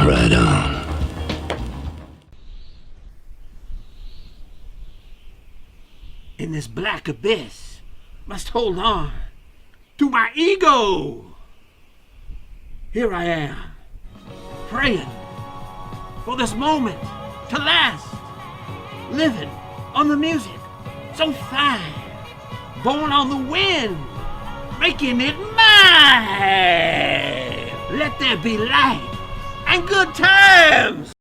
Right on. In this black abyss, must hold on to my ego. Here I am, praying for this moment to last, living on the music so fine, born on the wind, making it mine. Let there be light and good times.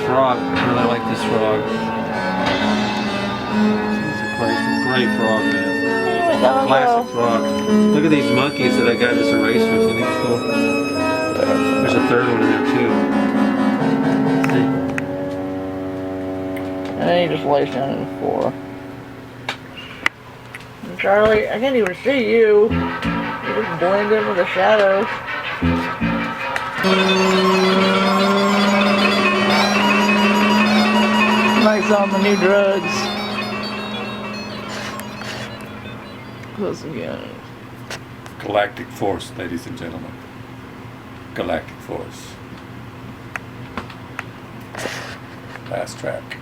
Frog, I really like this frog. He's a great frog, man. Classic frog. Look at these monkeys that I got as erasers. Isn't it cool? There's a third one in there too. See? And then he just lays down on the floor. And Charlie, I can't even see you. You just blend in with the shadows. Mike's on the new drugs. Close again. Galactic Force, ladies and gentlemen. Galactic Force. Last track.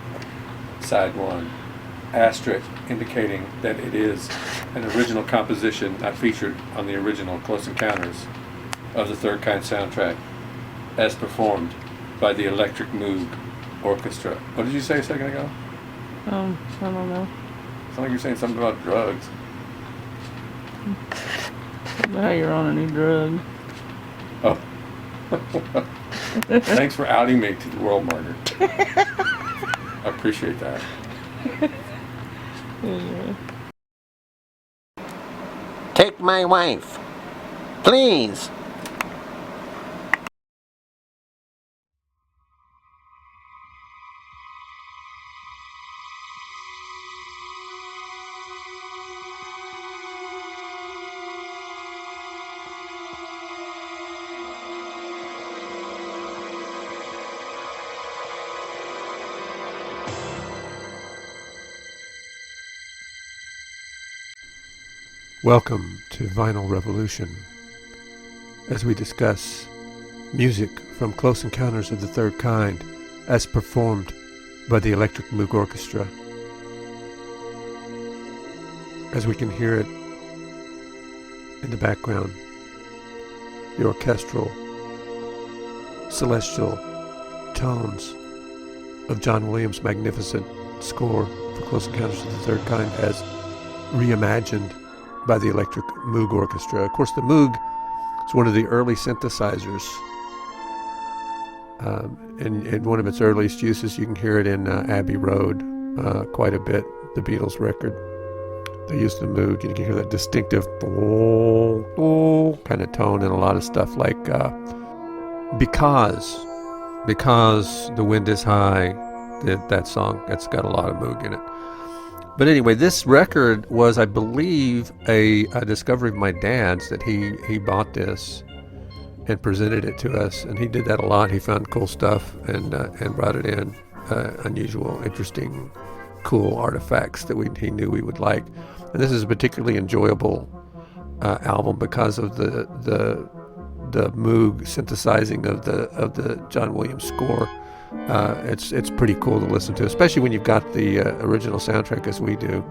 Side 1. Asterisk indicating that it is an original composition not featured on the original Close Encounters of the Third Kind soundtrack as performed by the Electric Moog Orchestra. What did you say a second ago? I don't know. Sound like you're saying something about drugs. Now you're on a new drug. Oh. Thanks for outing me to the world, Margaret. I appreciate that. Take my wife, please. Welcome to Vinyl Revolution, as we discuss music from Close Encounters of the Third Kind as performed by the Electric Moog Orchestra. As we can hear it in the background, the orchestral, celestial tones of John Williams' magnificent score for Close Encounters of the Third Kind as reimagined by the Electric Moog Orchestra. Of course, the Moog is one of the early synthesizers, and one of its earliest uses. You can hear it in Abbey Road quite a bit, the Beatles record. They used the Moog, and you can hear that distinctive kind of tone in a lot of stuff like Because the Wind is High, that song, that's got a lot of Moog in it. But anyway, this record was, I believe, a discovery of my dad's, that he bought this and presented it to us, and he did that a lot. He found cool stuff and brought it in, unusual, interesting, cool artifacts that he knew we would like. And this is a particularly enjoyable album because of the Moog synthesizing of the John Williams score. It's pretty cool to listen to, especially when you've got the original soundtrack as we do,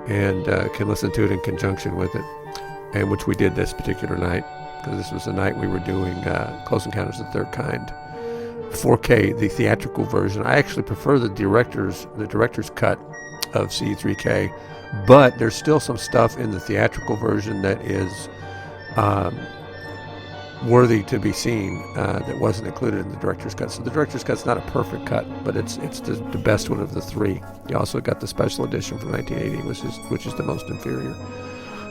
and can listen to it in conjunction with it, and which we did this particular night, because this was the night we were doing Close Encounters of the Third Kind 4K, the theatrical version. I actually prefer the director's cut of C3K, but there's still some stuff in the theatrical version that is worthy to be seen that wasn't included in the director's cut. So the director's cut's not a perfect cut, but it's the best one of the three. You also got the special edition from 1980, which is the most inferior.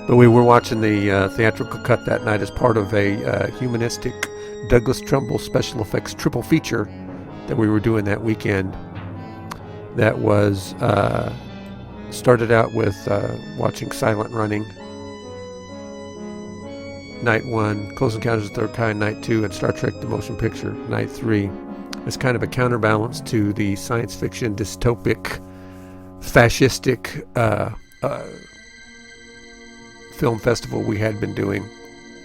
But we were watching the theatrical cut that night as part of a humanistic Douglas Trumbull special effects triple feature that we were doing that weekend. That was started out with watching Silent Running Night 1, Close Encounters of the Third Kind Night 2, and Star Trek The Motion Picture Night 3. It's kind of a counterbalance to the science fiction dystopic fascistic film festival we had been doing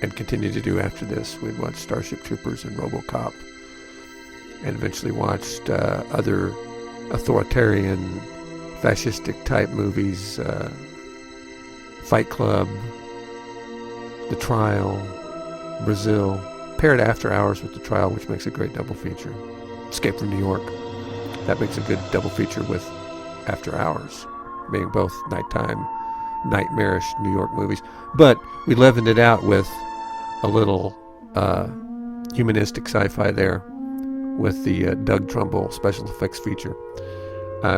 and continue to do after this. We'd watched Starship Troopers and RoboCop, and eventually watched other authoritarian fascistic type movies, Fight Club, The Trial, Brazil, paired After Hours with The Trial, which makes a great double feature. Escape from New York, that makes a good double feature with After Hours, being both nighttime, nightmarish New York movies. But we leavened it out with a little humanistic sci-fi there with the Doug Trumbull special effects feature,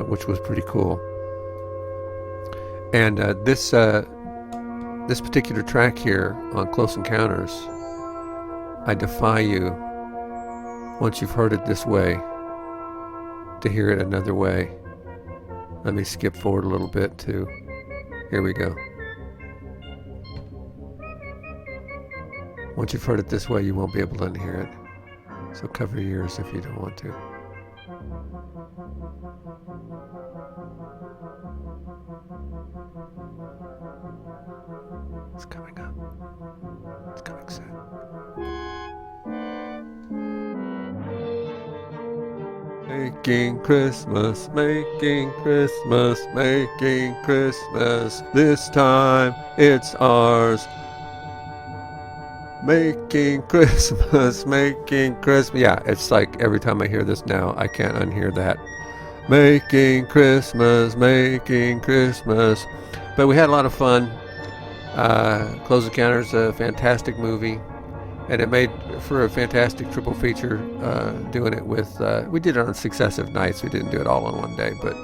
which was pretty cool. And this particular track here on Close Encounters, I defy you, once you've heard it this way, to hear it another way. Let me skip forward a little bit to, here we go. Once you've heard it this way, you won't be able to unhear it. So cover your ears if you don't want to. It's coming up. It's coming soon. Making Christmas, making Christmas, making Christmas. This time it's ours. Making Christmas, making Christmas. Yeah, it's like every time I hear this now, I can't unhear that. Making Christmas, making Christmas. But we had a lot of fun. Close Encounters, a fantastic movie, and it made for a fantastic triple feature. Doing it with, we did it on successive nights. We didn't do it all on one day, but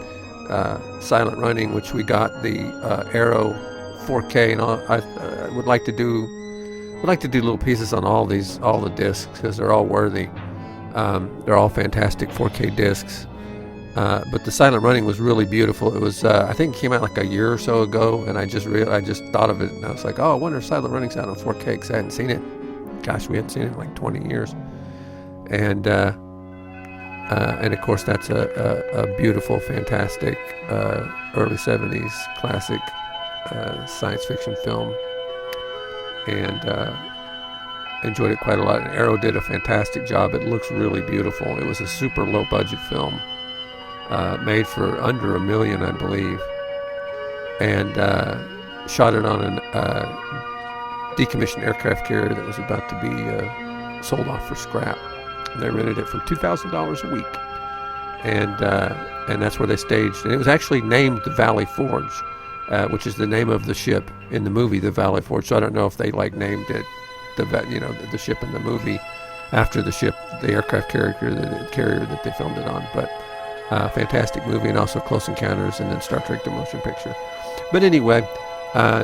Silent Running, which we got the Arrow 4K, and all. I would like to do little pieces on all the discs because they're all worthy. They're all fantastic 4K discs. But the Silent Running was really beautiful. It was, I think it came out like a year or so ago, and I just thought of it, and I was like, oh, I wonder if Silent Running's out on 4K, because I hadn't seen it. Gosh, we hadn't seen it in like 20 years. And of course, that's a beautiful, fantastic, early 70s classic science fiction film. And enjoyed it quite a lot. And Arrow did a fantastic job. It looks really beautiful. It was a super low budget film, made for under $1 million, I believe, and shot it on a decommissioned aircraft carrier that was about to be sold off for scrap. And they rented it for $2,000 a week, and that's where they staged. And it was actually named the Valley Forge, which is the name of the ship in the movie, the Valley Forge. So I don't know if they named it the ship in the movie after the ship, the aircraft carrier that they filmed it on. But fantastic movie, and also Close Encounters, and then Star Trek The Motion Picture. But anyway,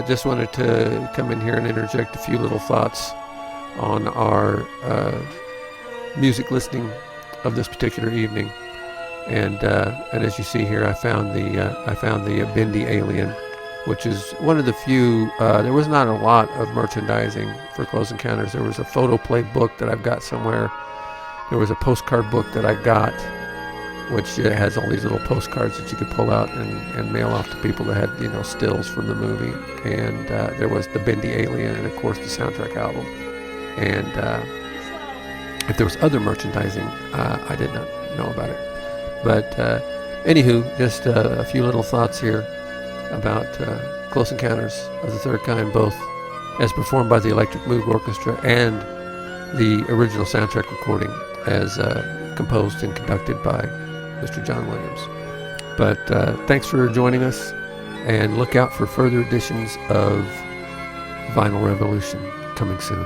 just wanted to come in here and interject a few little thoughts on our music listening of this particular evening. And as you see here, I found the Bendy Alien, which is one of the few. There was not a lot of merchandising for Close Encounters. There was a photoplay book that I've got somewhere. There was a postcard book that I got, which has all these little postcards that you could pull out and mail off to people that had stills from the movie. And there was the Bendy Alien, and of course the soundtrack album. And if there was other merchandising, I did not know about it. But anywho, just a few little thoughts here about Close Encounters of the Third Kind, both as performed by the Electric Moog Orchestra and the original soundtrack recording as composed and conducted by Mr. John Williams. But thanks for joining us, and look out for further editions of Vinyl Revolution coming soon.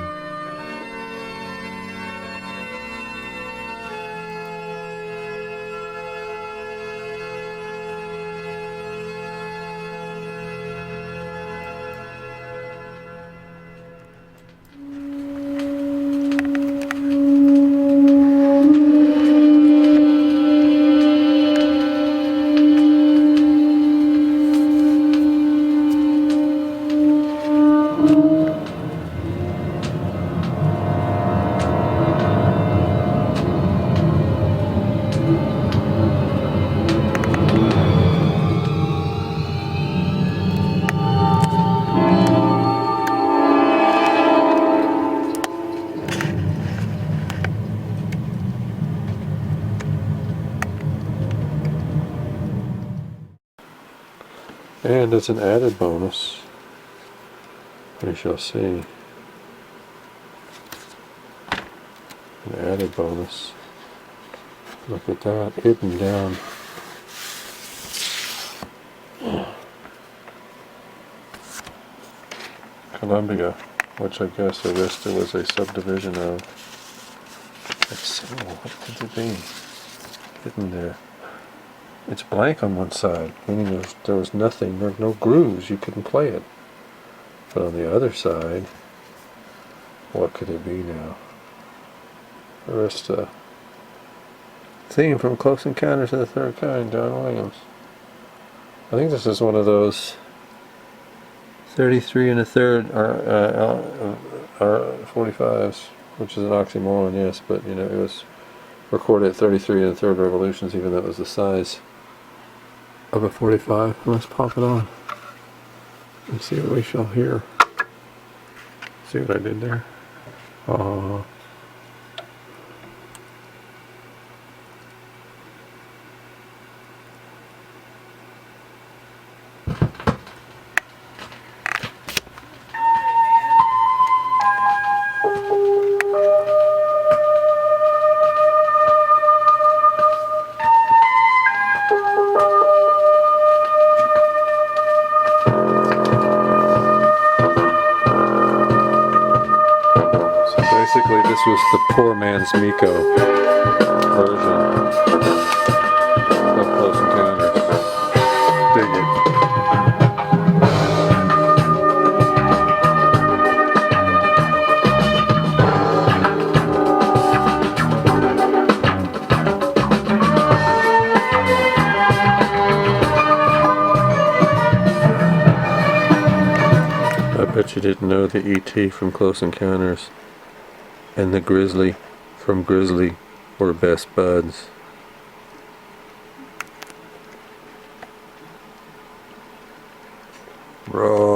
And as an added bonus, we shall see. An added bonus. Look at that, hidden down. Columbia, which I guess Arista was a subdivision of. Let's see, what could it be? Hidden there. It's blank on one side, meaning there was nothing, there were no grooves, you couldn't play it. But on the other side, what could it be now? Arista. Theme from Close Encounters of the Third Kind, John Williams. I think this is one of those 33 and a third R45s, which is an oxymoron, yes, but you know, it was recorded at 33 and a third revolutions, even though it was the size of a 45. Let's pop it on and see what we shall hear. See what I did there? Basically, this was the poor man's Miko version of Close Encounters. Dig it. I bet you didn't know the E.T. from Close Encounters and the Grizzly from Grizzly were best buds. Raw.